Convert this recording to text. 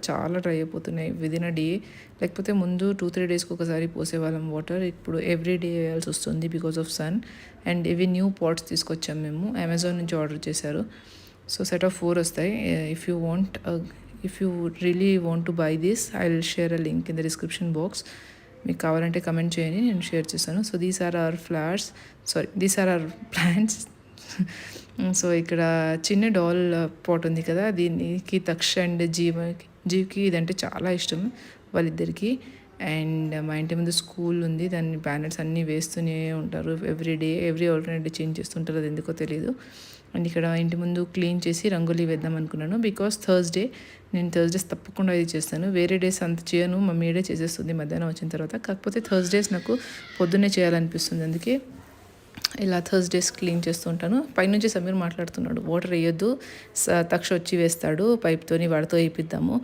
చాలా డ్రై అయిపోతున్నాయి within a day. లేకపోతే ముందు 2-3 డేస్కి ఒకసారి పోసేవాళ్ళం వాటర్. ఇప్పుడు ఎవ్రీ డే వేయాల్సి వస్తుంది బికాస్ ఆఫ్ సన్. అండ్ ఇవి న్యూ పాట్స్ తీసుకొచ్చాం మేము, అమెజాన్ నుంచి ఆర్డర్ చేశారు. సో సెట్ ఆఫ్ 4 వస్తాయి. If you really want to buy this, I will share a link in the description box. మీకు కావాలంటే కమెంట్ చేయండి, నేను షేర్ చేస్తాను. So these are our flowers, these are our plants. So ఇక్కడ చిన్న doll pot ఉంది కదా, దీనికి తక్ష అండ్ జీవ్కి ఇదంటే చాలా ఇష్టం వాళ్ళిద్దరికి. అండ్ మా ఇంటి ముందు స్కూల్ ఉంది, దాన్ని బ్యానర్స్ అన్నీ వేస్తూనే ఉంటారు ఎవ్రీ ఆల్టర్నేట్ డే చేంజ్ చేస్తుంటారు, అది ఎందుకో తెలియదు. అండ్ ఇక్కడ ఇంటి ముందు క్లీన్ చేసి రంగోలీ వేద్దాం అనుకున్నాను. బికాస్ నేను థర్స్డేస్ తప్పకుండా ఇది చేస్తాను. వేరే డేస్ అంత చేయను, మమ్మీడే చేసేస్తుంది మధ్యాహ్నం వచ్చిన తర్వాత. కాకపోతే థర్స్డేస్ నాకు పొద్దున్నే చేయాలనిపిస్తుంది, అందుకే ఇలా థర్స్డేస్ క్లీన్ చేస్తూ ఉంటాను. పైనుంచి సమీర్ మాట్లాడుతున్నాడు, వాటర్ వేయొద్దు, తక్ష వచ్చి వేస్తాడు పైప్తోని, వాడితో వేయిద్దాము.